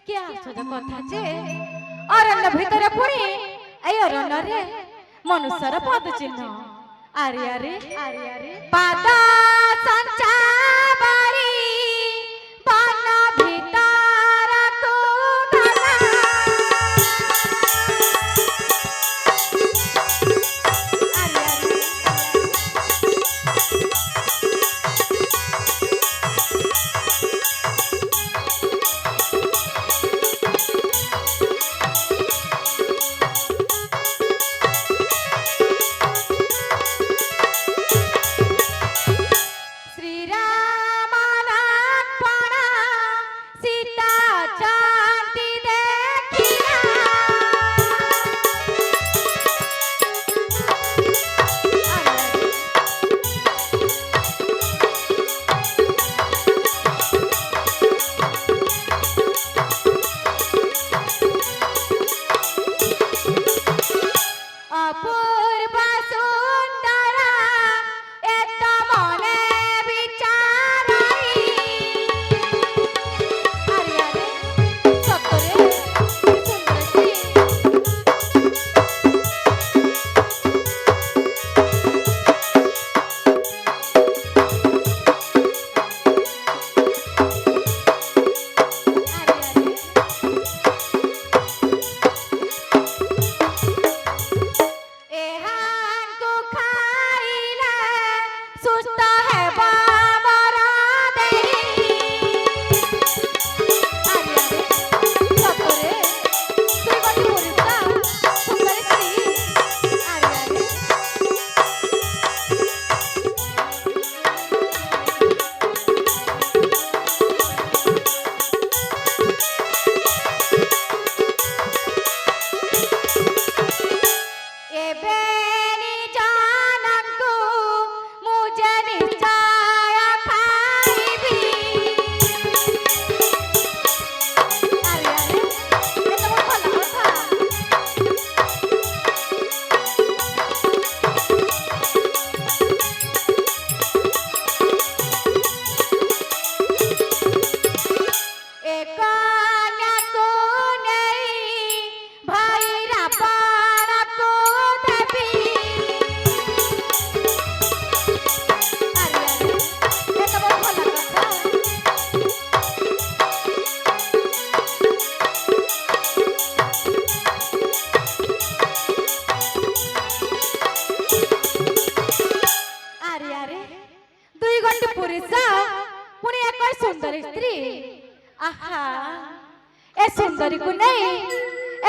কি আশ্চর্য কথা যে অরণ্য ভিতরে পুরি এই অরণ্যরে মনুষ্যর পদ চিহ্ন আরে আরে আরে আরে পাদ সঞ্চা বাড়ি বন ভিতর কোনা আরে আরে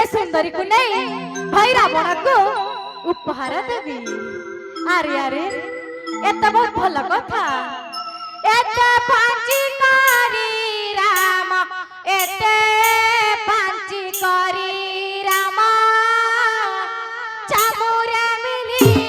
सुंदरी को नहीं भाई रावण को उपहार देवी अरे अरे एत बहुत भल कथा एत पांची करी राम एत पांची करी राम चामुरे मिली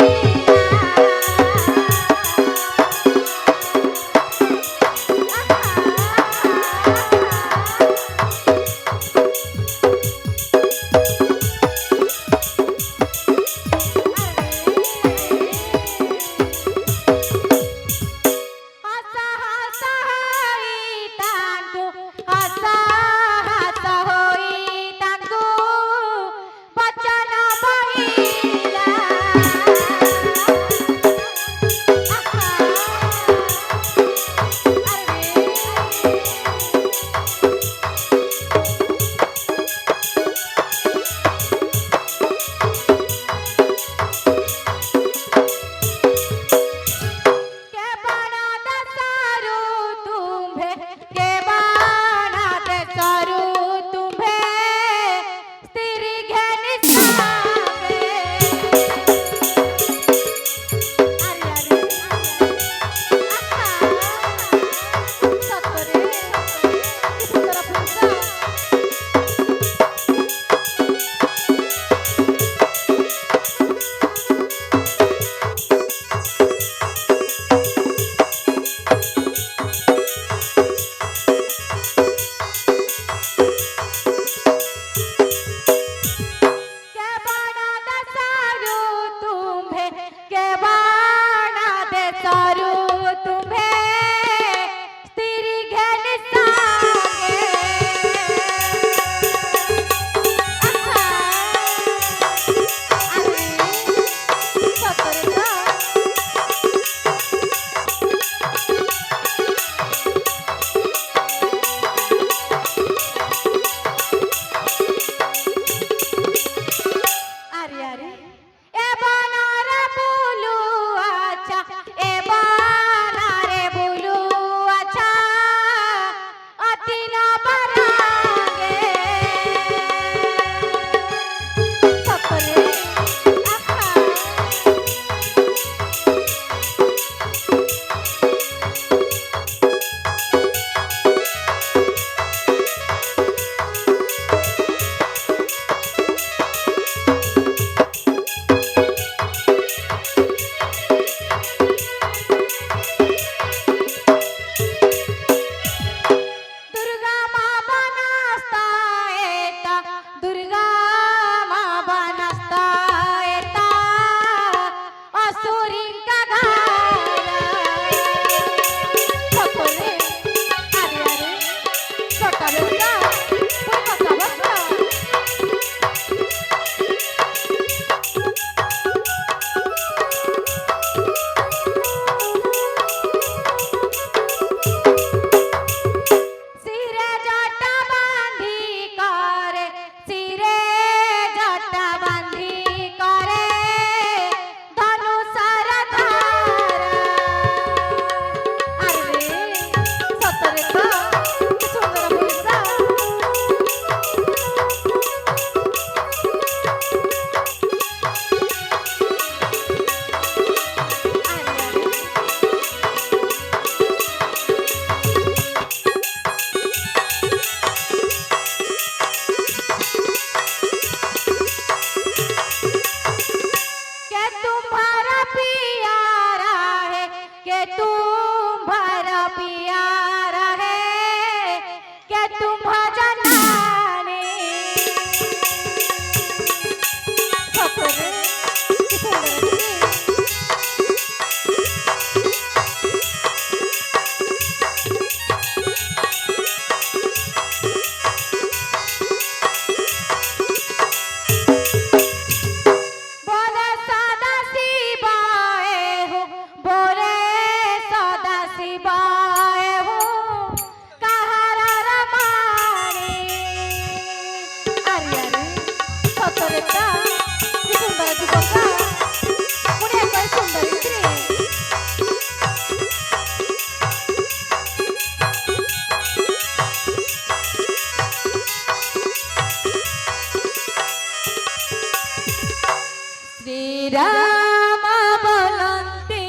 শ্রীরাম বলন্তি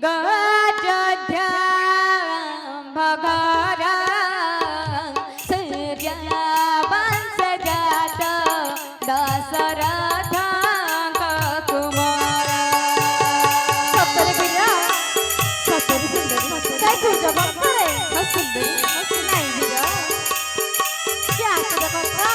গজধ্যা ভগরা সূর্যবংশজাত দশরথ কুমার। সত্যরে বিরা সত্যরে সুন্দরী তাই সূর্যবংশরে সুন্দরী নাই বিরা কি আসল কথা।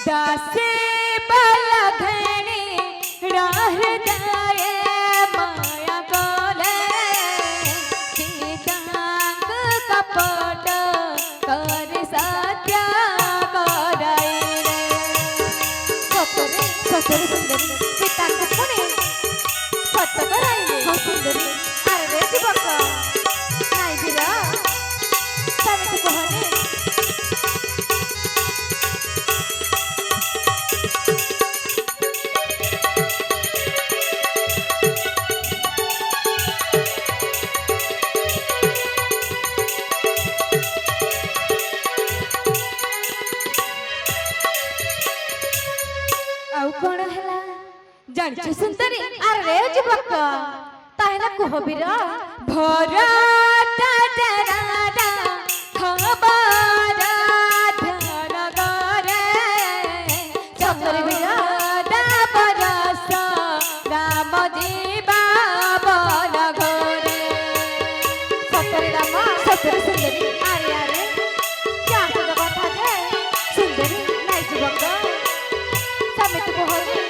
दासे बलघने राह जाए माया कोले सीतांग कपट कर सत्या कराई रे सतरे सतरे सुंदरी सीतांग पुणे सत्य कराई रे हो सुंदरी अरे रे जीवक नाही बिरा समिति कहने जानिछ सुंदरी अरे जीवक ताहेला कहबिरा भरत जरारा खबर ध्यान करे सतरे बिरा बरस राम जीवा बन घरे सतरे राम सतरे सुंदरी अरे अरे क्या कथा जे सुंदरी नाइ जीवक समिति कहनी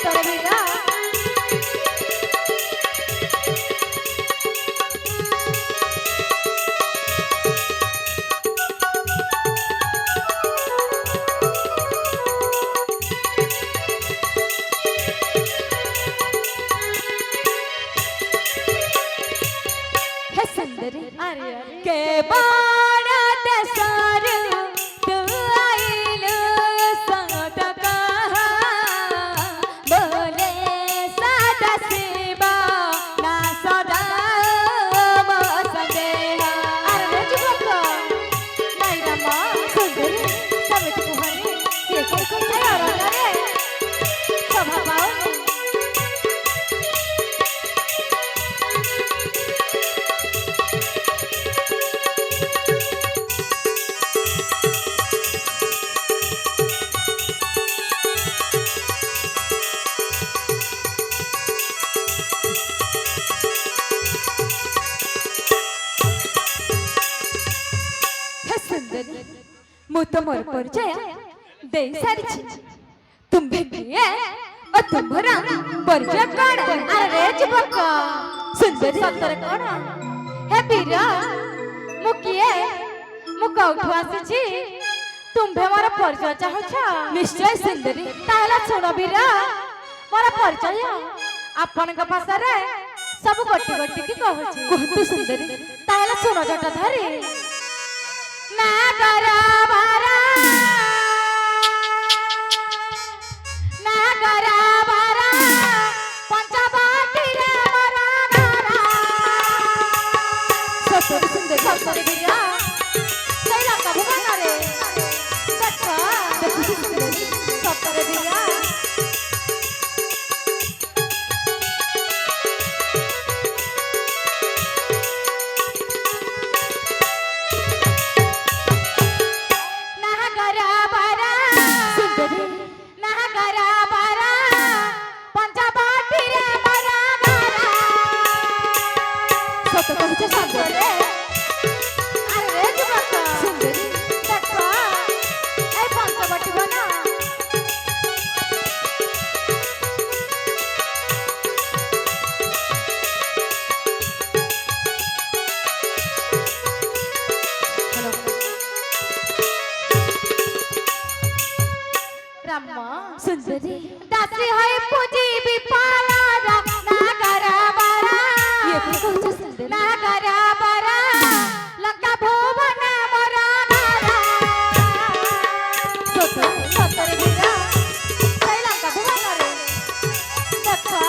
ସତରେ ବୀରା के बाड़ा देशर तू आइल सत कहा बोले सदा शिवा ना सदा संदेहा अरे जुबक नहीं रमा सुंदरी समित कुहनी ये को तैयार रे सभा पाओ मु तुमर परिचय दे सारी तुम्हें किए और तुम्हारा परिचय कौन अरे जुबक सुंदर सतर कौन हे बीरा मु किए मु कौठु आसी तुम्हें मोर परिचय चाहछ निश्चय सुंदरी ताला सुनो बीरा मोर परिचय आपन का भाषा रे सब गोटी गोटी की कहछ कहतु सुंदरी ताला सुनो जटाधारी नागरा बारा पंचवटी रे मरा गारा सतर सुंदर सतर बिया सैला का भुवन रे देखा देखु सुंदर सतर बिया सुंदरी दासी है पूजी विपाला नागरा बारा ये भी कौन सुंदरी नागरा बारा लंका भुवन मरा गारा सतर सतर बिरा सै लंका भुवन रे देखा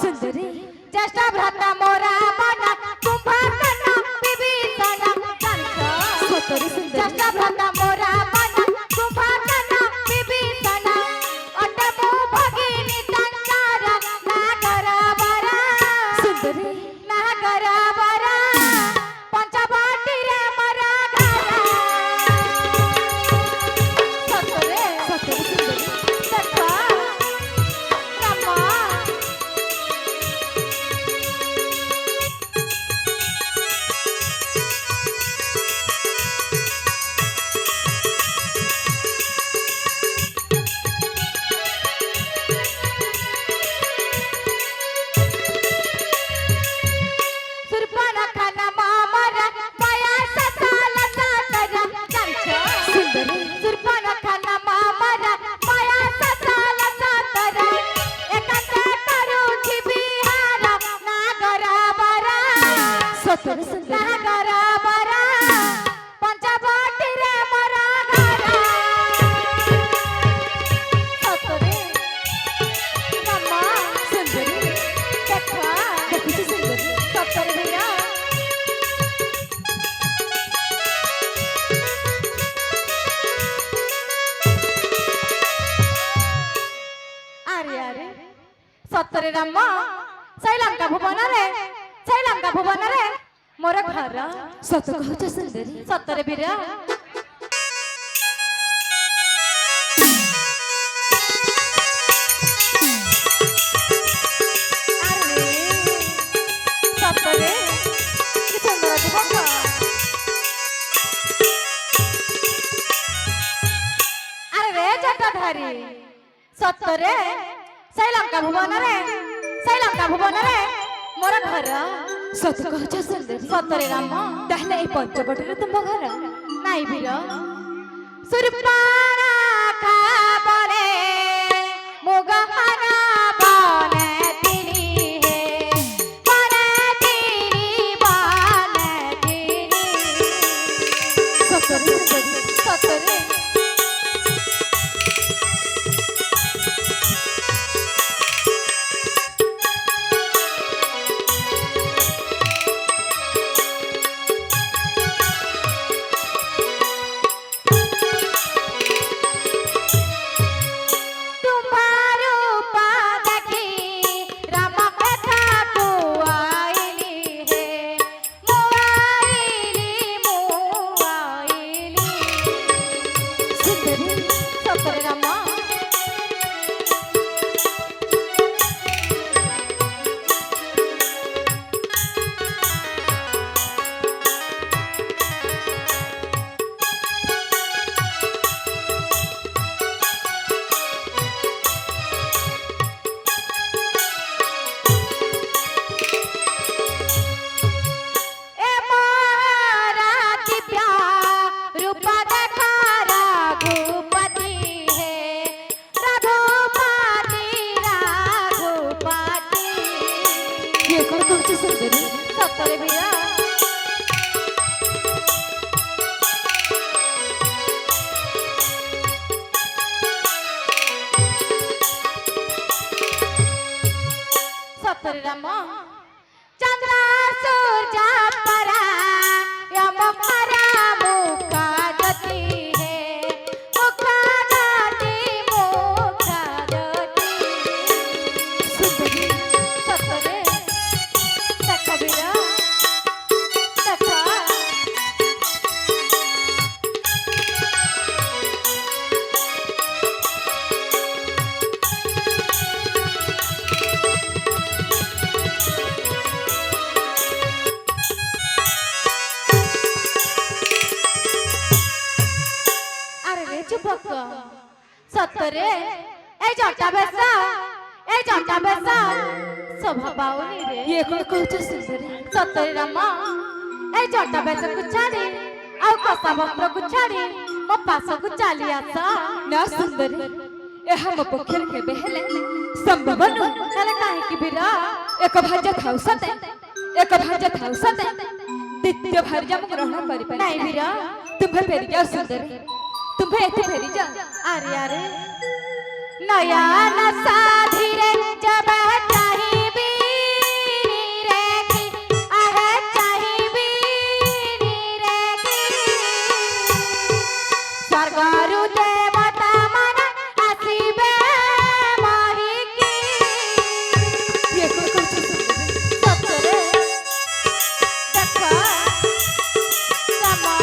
सुंदरी चेष्टा भ्राता मोरा बना कुंभकर्ण विभीषण सतरी सुंदरी चेष्टा भ्राता मोरा बना कुंभकर्ण विभीषण अटमु भगिनी तंकार नागरा बरा सुंदरी नागरा बरा पंचवटी रे मरा गारा सतरे सतरी सुंदरी देखा रमा सतरे राम लंका भुवन रे मोर घर सत कहूच सुंदरी सतरे वीर सतरे कि सुंदर जीवक अरे रे जटाधारी सतरे लंका भुवन रे मोर घर सत कहूच सुंदरी सतरे राम ताहले ए पंचवटी तुम घर नाई वीर सुरपाणा का बले मोगहना बने तिरी हे बने तिरी बने तिरी सतरे सतरे सतरे वीर सतरे राम चंद्र सूर्य परा यम परा मुखा गति है मुखा गति सुंदरी सतरे देखा वीर देखा जुबक सतरे ए जटा बेसा शोभा पाउनी रे ये कोन कहछ सुंदरी सतरे राम ए जटा बेसा को छाड़ी आ कसा वस्त्र को छाड़ी मो पास को चली आसा ना सुंदरी ए हम पखेर के बेहले संभव न तले काहे कि वीर एक भाज्य थाउ सते द्वितीय भार्य हम ग्रहण करि पाइ नाही वीर तुम्हे फेरि जा सुंदरी तुम्हें ऐसे फेरी जा अरे अरे नया नशा धीरे जब चाही बीरी रे की अरे चाही बीरी रे की स्वर्गरु देवता मन आसीबे माही की ये कुछ सतरे देखा समा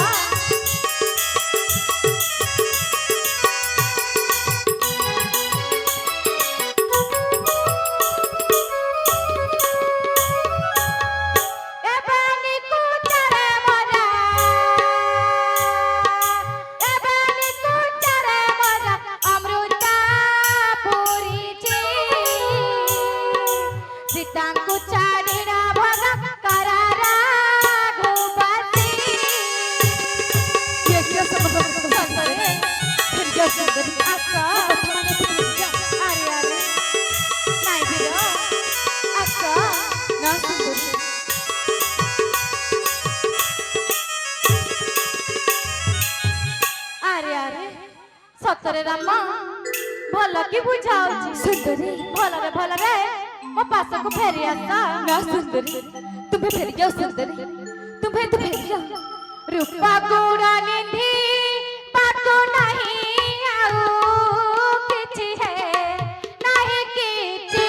सतरे राम भल कि बुझाउछि सुंदरी भल रे मो पास को फेरी आसा ना सुंदरी तुम्हें फेरी जाओ सुंदरी तुम्हें तो फेरी जाओ रूपा गुण निधि पाको नहीं आउ किछि है नहीं किछि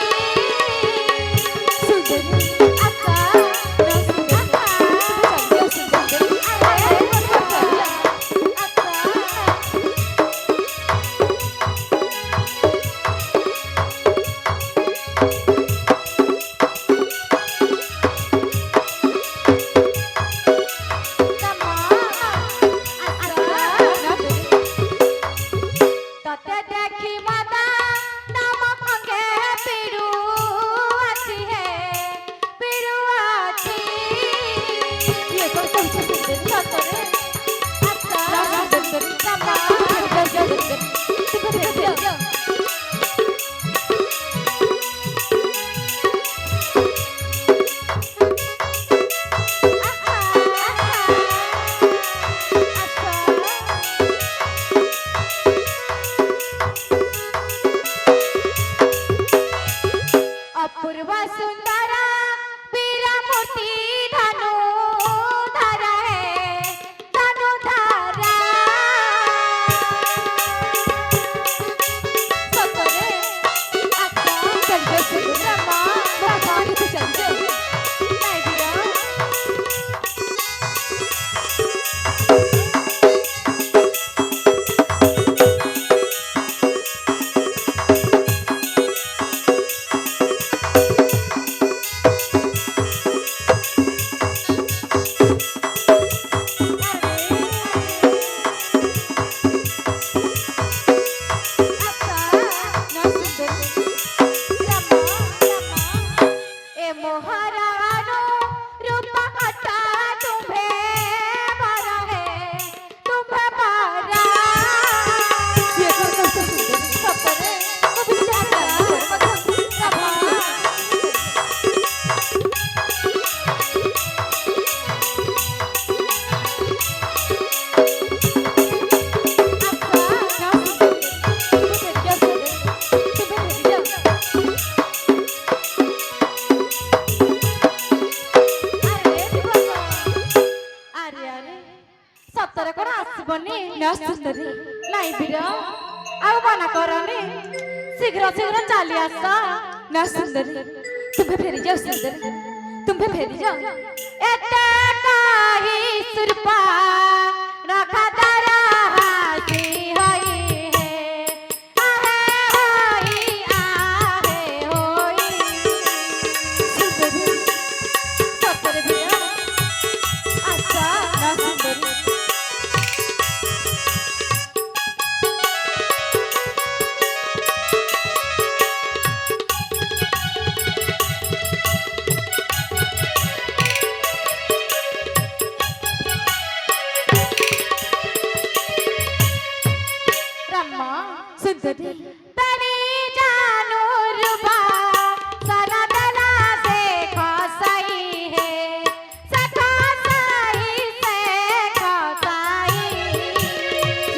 शीघ्र शीघ्र चली आस ना सुंदरी तुम्हें फेरी जाओ सुंदरी तुम्हें फेरी जाओ एते काही सुरपा रखा तारा हासी होई है आहे होई सुंदरी सतर भी आशा ना सुंदरी तनी जानू रुबा सारा दला से खसाई है सखा सही से खसाई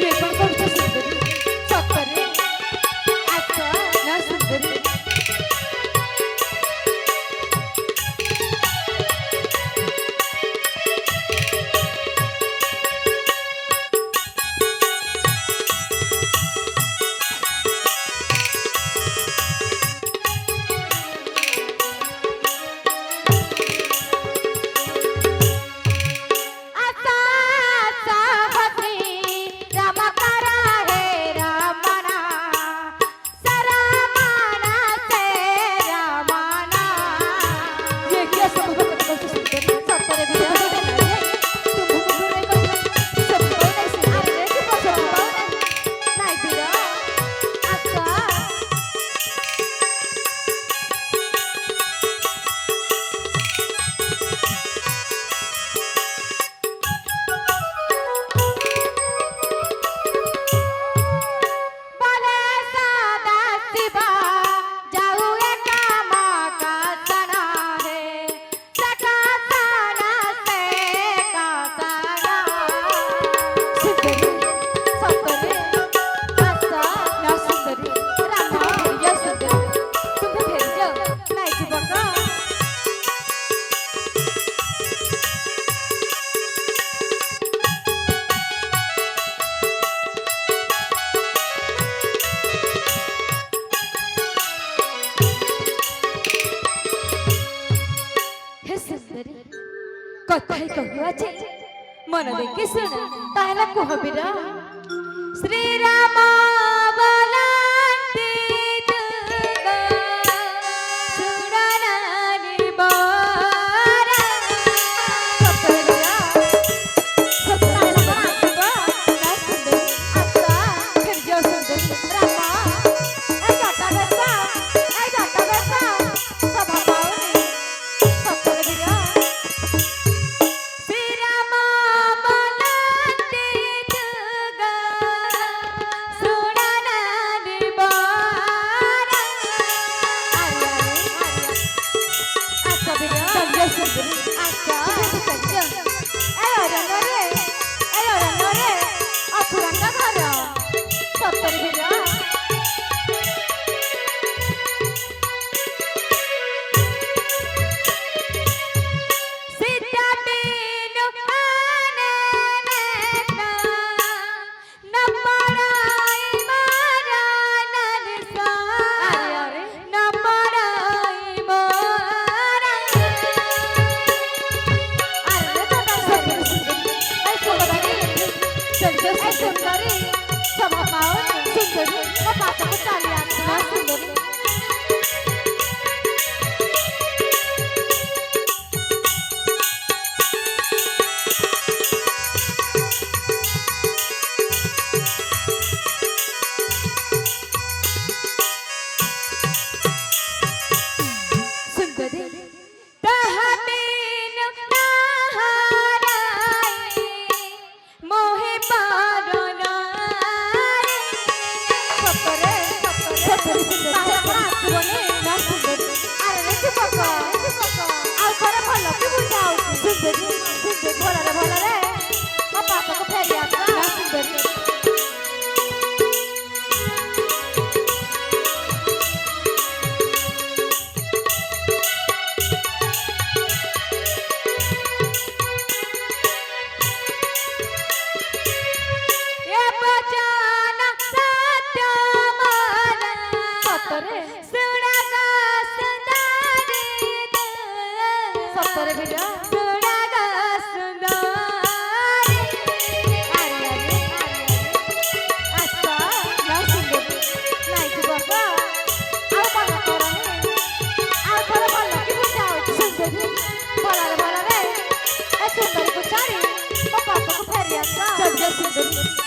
ये कौन कौन सा सुंदरी सतरे अच्छा ना सुंदरी কথাই কহু আছে মন দেখি শুন তাহলে কহবিরা শ্রীরাম বলন্তি দুর্গা সুরনানি বরা সতরা সতরা আসবা না সুন্দর আচ্ছা ফির যাও সুন্দর রামা এই জাটা বেসা সভা পাওনি সতরা ସତରେ ସୁଡ଼ାଗ ସୁନ୍ଦରୀ ସତରେ ବିର ସୁଡ଼ାଗ ସୁନ୍ଦରୀ ଆରେ ଆରେ ଆସ ନା ସୁନ୍ଦରୀ ନାଇଁ କି ବାବା ଆଉ କଣ କରନି ଆଉ ଭଲ ଭଲ କି ବୁଝା ହଉଛି ସୁନ୍ଦରୀ ଭଲରେ ଭଲରେ ଏ ସୁନ୍ଦରୀକୁ ଛାଡ଼ି ମୋ ପାଖକୁ ଫେରି ଆସ ଜଲ୍ଦି ସୁନ୍ଦରୀ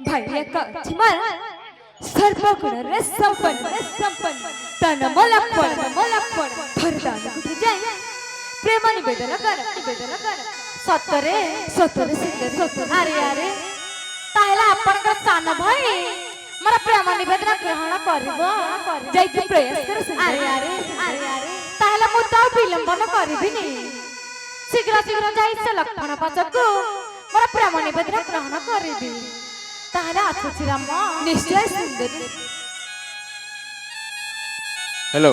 भैया कचिमर सर्वगुण रे संपन्न तन मलक्पण भरदान कुठे जाय प्रेम निवेदन कर सतरे सुंदर अरे अरे ताहला आपनका सान भाई मोर प्रेम निवेदन ग्रहण करबो जाई प्रयास कर अरे ताहला मु तो विलंबन करबिनी शीघ्र जाई से लक्षण पाचकु मोर प्रेम निवेदन ग्रहण करबी ताहले आछुछि राम निश्चय सुंदर हेलो